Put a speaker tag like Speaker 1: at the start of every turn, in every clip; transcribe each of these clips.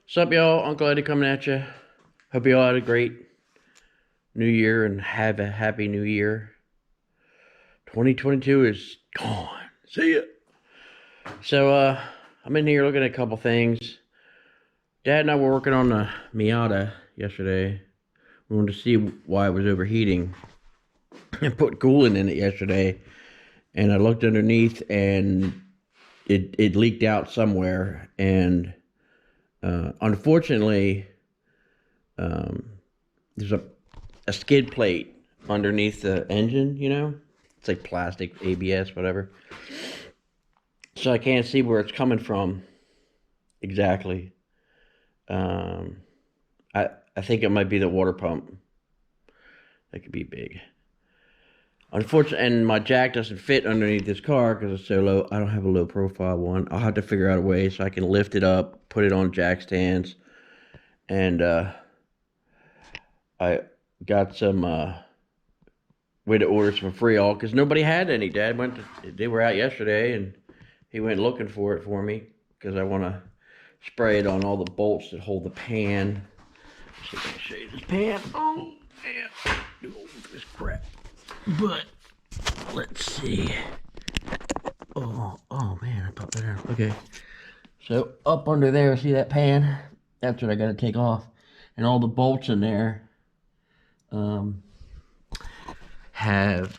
Speaker 1: What's up, y'all? Uncle Eddie coming at you. Hope you all had a great new year and have a happy new year. 2022 is gone. See ya. So, I'm in here looking at a couple things. Dad and I were working on the Miata yesterday. We wanted to see why it was overheating. I put coolant in it yesterday, and I looked underneath, and it leaked out somewhere, and unfortunately, there's a skid plate underneath the engine, you know? It's like plastic, ABS, whatever. So I can't see where it's coming from exactly. I think it might be the water pump. That could be big. Unfortunately, and my jack doesn't fit underneath this car because it's so low. I don't have a low profile one. I'll have to figure out a way so I can lift it up, put it on jack stands, and I got some way to order some Freol because nobody had any. Dad they were out yesterday, and he went looking for it for me because I want to spray it on all the bolts that hold the pan. So I can show you this pan. Oh, yeah. Do all this crap. But let's see. Oh man, I popped that out. Okay. So up under there, see that pan? That's what I gotta take off. And all the bolts in there have,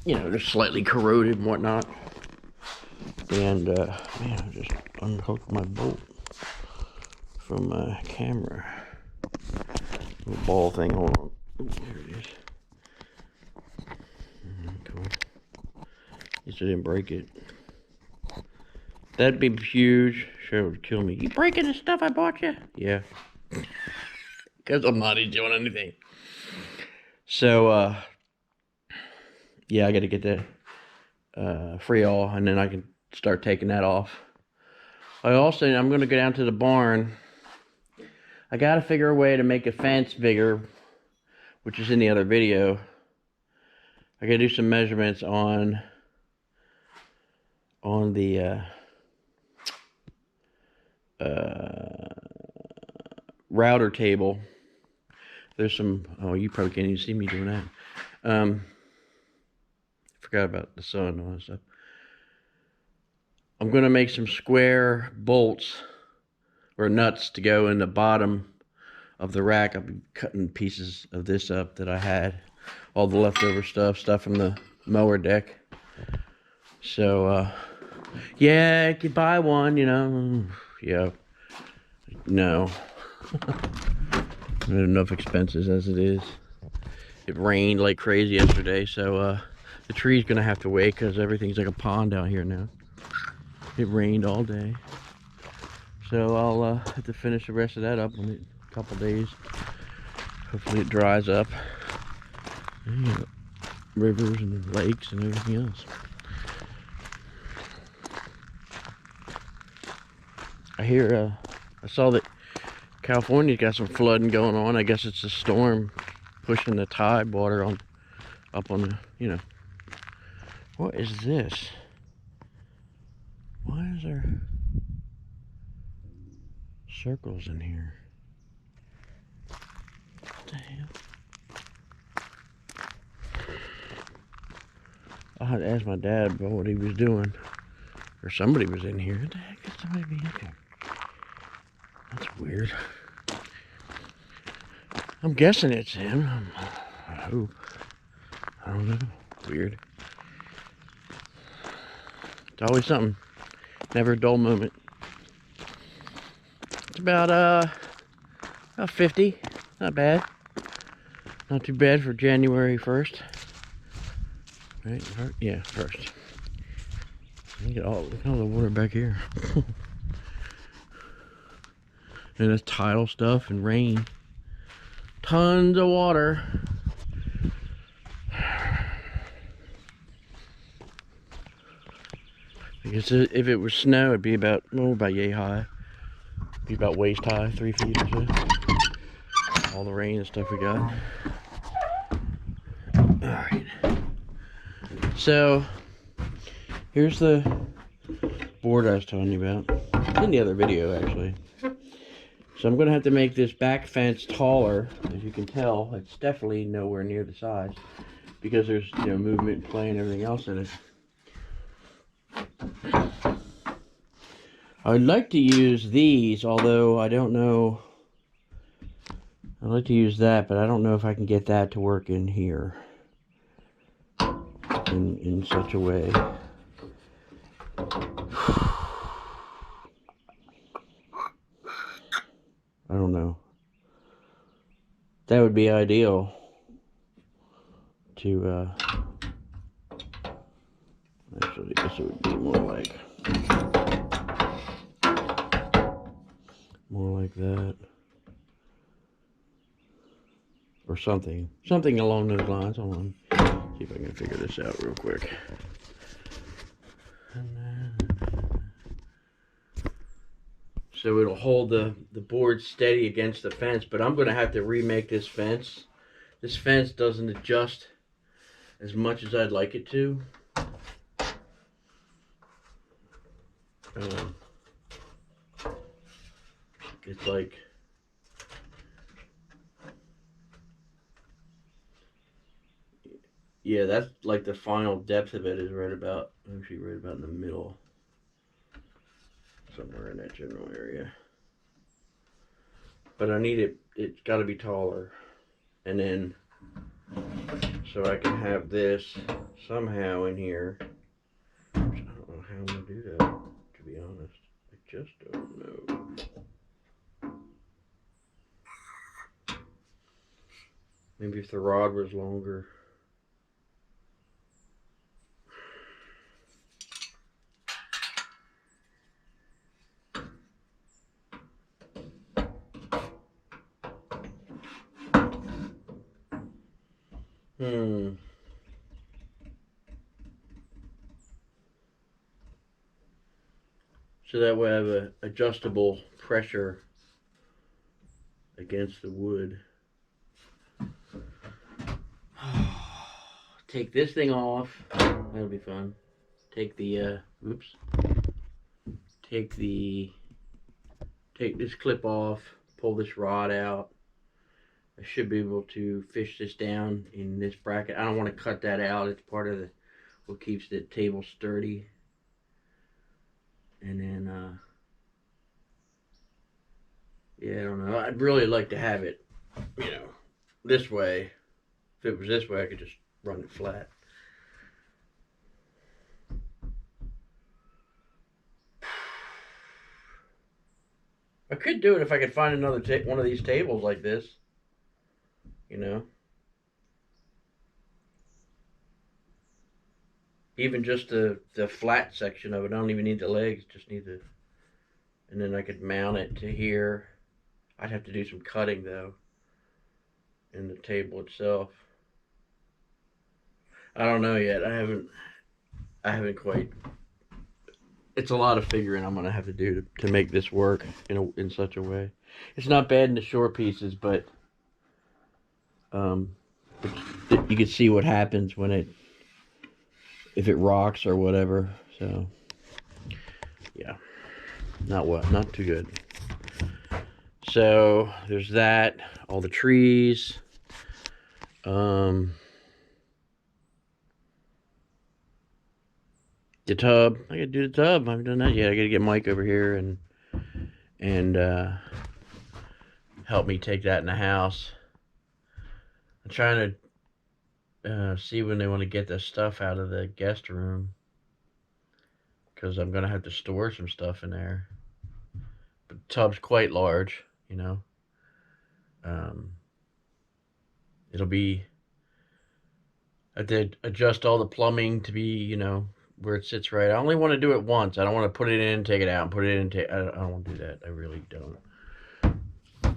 Speaker 1: you know, they're slightly corroded and whatnot. And man, I just unhooked my bolt from my camera. Little ball thing, hold on. Ooh, there it is. Cool. At least I didn't break it. That'd be huge. Sure, it would kill me. You breaking the stuff I bought you? Yeah. Because I'm not doing anything. So, yeah, I got to get the Freol, and then I can start taking that off. I'm going to go down to the barn. I got to figure a way to make a fence bigger, which is in the other video. I got to do some measurements on the router table. There's some, oh, you probably can't even see me doing that. Forgot about the sun and all that stuff. I'm going to make some square bolts or nuts to go in the bottom of the rack. I'll be cutting pieces of this up that I had. All the leftover stuff from the mower deck. So, yeah, I could buy one, you know. Yeah. No. Enough expenses as it is. It rained like crazy yesterday, so the tree's gonna have to wait because everything's like a pond out here now. It rained all day. So I'll have to finish the rest of that up in a couple days. Hopefully it dries up. And, you know, rivers and lakes and everything else. I saw that California's got some flooding going on. I guess it's a storm pushing the tide water up on the, you know. What is this? Why is there circles in here? What the hell? I had to ask my dad about what he was doing. Or somebody was in here. What the heck could somebody be in here? That's weird. I'm guessing it's him. I hope. I don't know. Weird. It's always something. Never a dull moment. It's about 50. Not bad. Not too bad for January 1st. Right? Yeah, 1st. Look at all the water back here. And it's tidal stuff and rain. Tons of water. I guess if it was snow, it'd be about yay high. It'd be about waist high, 3 feet or so. All the rain and stuff we got. Alright. So, here's the board I was telling you about. It's in the other video, actually. So I'm going to have to make this back fence taller. As you can tell, it's definitely nowhere near the size, because there's, you know, movement, play, and everything else in it. I'd like to use these, although I don't know. I'd like to use that, but I don't know if I can get that to work in here in such a way. I don't know. That would be ideal to, actually, this would be more like that. Or something along those lines. Hold on. See if I can figure this out real quick. So it'll hold the board steady against the fence, but I'm going to have to remake this fence. This fence doesn't adjust as much as I'd like it to. It's like, yeah, that's like the final depth of it is right about, actually right about in the middle. Somewhere in that general area. But I need it, it's got to be taller. And then, so I can have this somehow in here. I don't know how I'm going to do that, to be honest. I just don't know. Maybe if the rod was longer. So that way I have an adjustable pressure against the wood. Take this thing off. That'll be fun. Take the, take this clip off, pull this rod out. I should be able to fish this down in this bracket. I don't want to cut that out. It's part of what keeps the table sturdy. And then, yeah, I don't know. I'd really like to have it, you know, this way. If it was this way, I could just run it flat. I could do it if I could find another one of these tables like this, you know. Even just the flat section of it. I don't even need the legs, just need the, and then I could mount it to here. I'd have to do some cutting though in the table itself. I don't know yet. I haven't quite. It's a lot of figuring I'm gonna have to do to make this work in such a way. It's not bad in the short pieces, but you can see what happens when if it rocks or whatever. So yeah, not too good. So there's that. All the trees. The tub. I gotta do the tub. I haven't done that yet. I gotta get Mike over here and help me take that in the house. I'm trying to see when they want to get the stuff out of the guest room, because I'm gonna have to store some stuff in there. But the tub's quite large, you know. It'll be. I did adjust all the plumbing to be, you know, where it sits right. I only want to do it once. I don't want to put it in, take it out, and put it in. I don't want to do that. I really don't.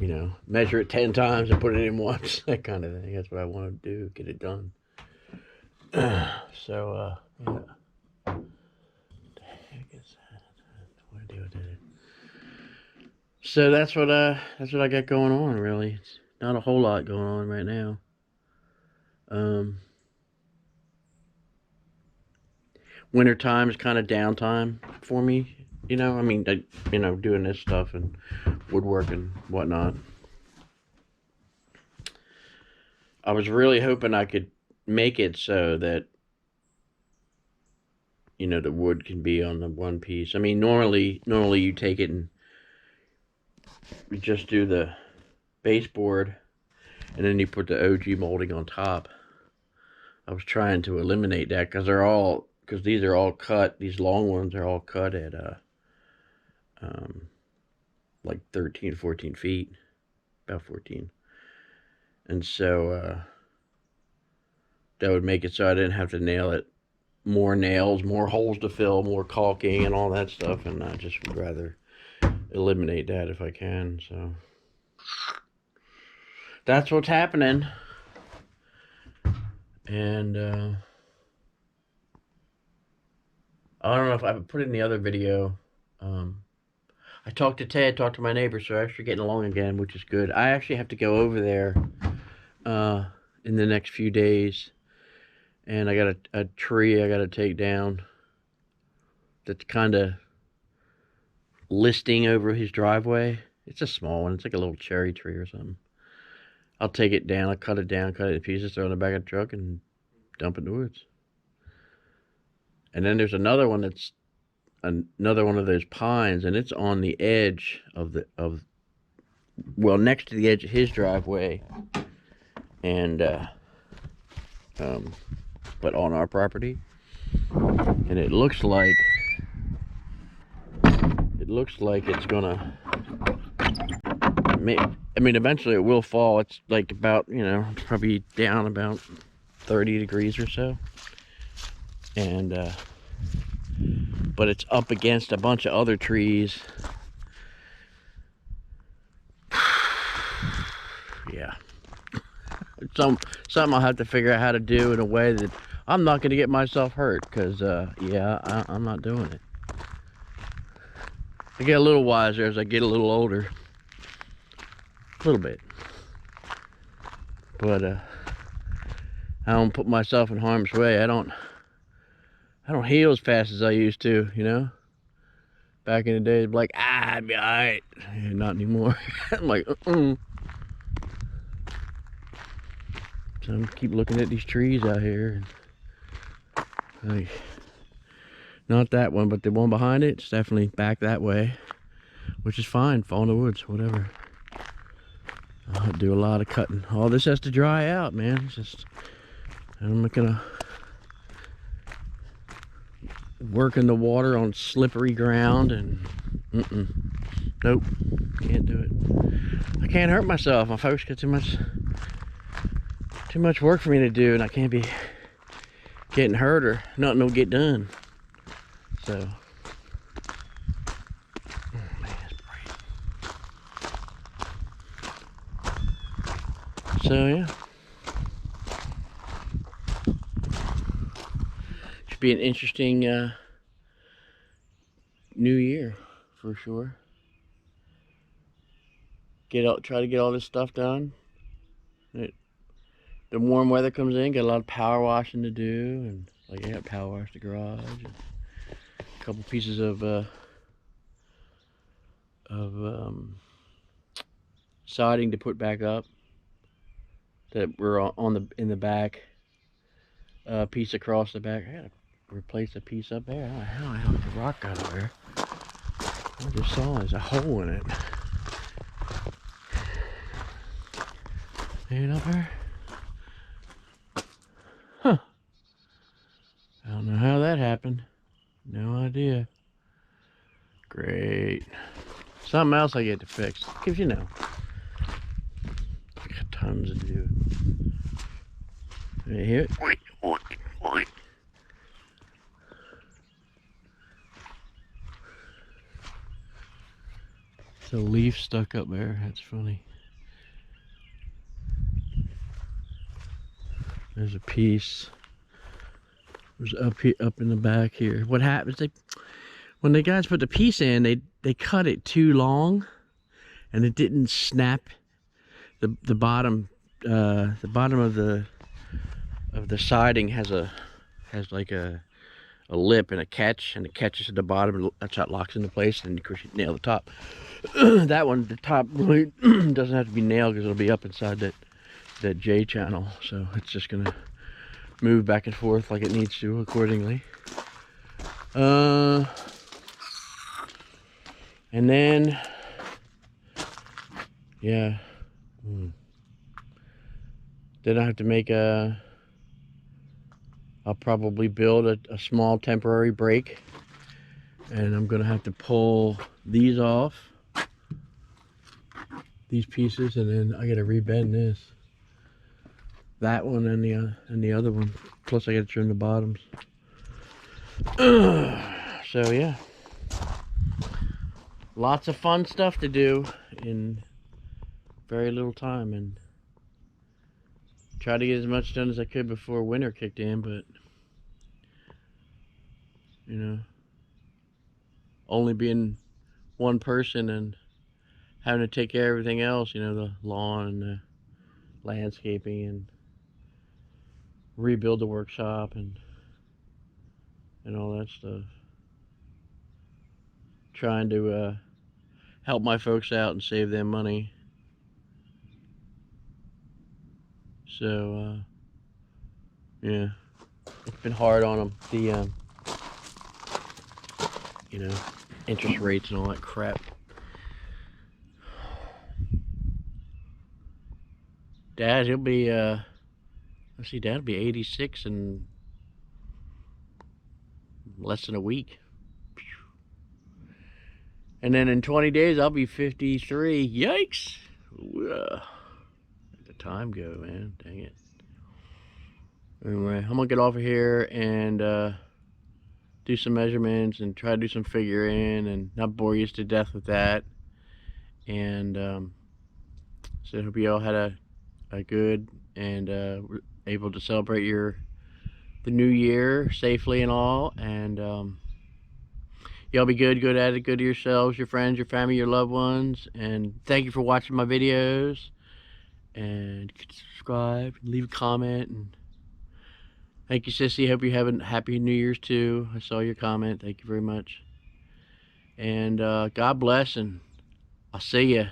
Speaker 1: You know, measure it 10 times and put it in once. That kind of thing. That's what I want to do. Get it done. So, yeah. What the heck is that? What do I do with it? So that's what I got going on. Really, it's not a whole lot going on right now. Winter time is kind of downtime for me. You know, I mean, you know, doing this stuff and woodwork and whatnot. I was really hoping I could make it so that, you know, the wood can be on the one piece. I mean, normally you take it and you just do the baseboard and then you put the OG molding on top. I was trying to eliminate that because these are all cut. These long ones are all cut at um, like 13, 14 feet, about 14. And so that would make it so I didn't have to nail it. More nails, more holes to fill, more caulking and all that stuff. And I just would rather eliminate that if I can. So that's what's happening. And I don't know if I put it in the other video. I talked to Ted, talked to my neighbor, so we're actually getting along again, which is good. I actually have to go over there in the next few days, and I got a tree I got to take down that's kind of listing over his driveway. It's a small one. It's like a little cherry tree or something. I'll take it down. I'll cut it down, cut it in pieces, throw it in the back of the truck, and dump it in the woods. And then there's another one that's another one of those pines, and it's on the edge of well, next to the edge of his driveway, and but on our property, and it looks like it's gonna. I mean, eventually it will fall. It's like about, you know, probably down about 30 degrees or so, and but it's up against a bunch of other trees. Yeah. Something I'll have to figure out how to do in a way that I'm not going to get myself hurt, because yeah, I'm not doing it. I get a little wiser as I get a little older, a little bit, but I don't put myself in harm's way. I don't heal as fast as I used to, you know. Back in the day, it'd be like, I'd be all right. Yeah, not anymore. I'm like, So I keep looking at these trees out here. Like, not that one, but the one behind it, it's definitely back that way, which is fine. Fall in the woods, whatever. I'll do a lot of cutting. All this has to dry out, man. It's just, I'm not gonna work in the water on slippery ground and nope, can't do it. I can't hurt myself. My folks got too much work for me to do, and I can't be getting hurt or nothing will get done. So, oh man, it's bright. So yeah, should be an interesting new year for sure. Try to get all this stuff done. The warm weather comes in, got a lot of power washing to do, and like I got power wash the garage, and a couple pieces of siding to put back up that were in the back, piece across the back. I gotta replace a piece up there. I don't know how the hell the rock got over there. I just saw there's a hole in it. Ain't up there? Huh. I don't know how that happened. No idea. Great. Something else I get to fix. Because, you know, I got tons to do. You hear it? It's a leaf stuck up there. That's funny. There's a piece. There's up in the back here. What happens? When the guys put the piece in, they cut it too long, and it didn't snap. The bottom of the siding has like a lip and a catch, and the catch is at the bottom, and that's how it locks into place, and of course you nail the top. That one, the top really doesn't have to be nailed because it'll be up inside that J channel, so it's just gonna move back and forth like it needs to accordingly. And then, yeah, then I have to make I'll probably build a small temporary brake, and I'm gonna have to pull these off, these pieces, and then I gotta rebend this, that one, and the other one. Plus I gotta trim the bottoms. So yeah, lots of fun stuff to do in very little time, and try to get as much done as I could before winter kicked in, but you know, only being one person and having to take care of everything else, you know, the lawn and the landscaping, and rebuild the workshop and all that stuff. Trying to help my folks out and save them money. So yeah, it's been hard on them. The you know, interest rates and all that crap. Dad, he'll be let's see, Dad'll be 86 in less than a week. And then in 20 days, I'll be 53. Yikes! Let the time go, man. Dang it. Anyway, I'm gonna get off of here and do some measurements and try to do some figuring and not bore you to death with that. And so I hope you all had a good and were able to celebrate the new year safely and all. And y'all be good at it, good to yourselves, your friends, your family, your loved ones. And thank you for watching my videos. And subscribe, and leave a comment. And thank you, Sissy. Hope you have a happy New Year's too. I saw your comment. Thank you very much. And God bless, and I'll see ya.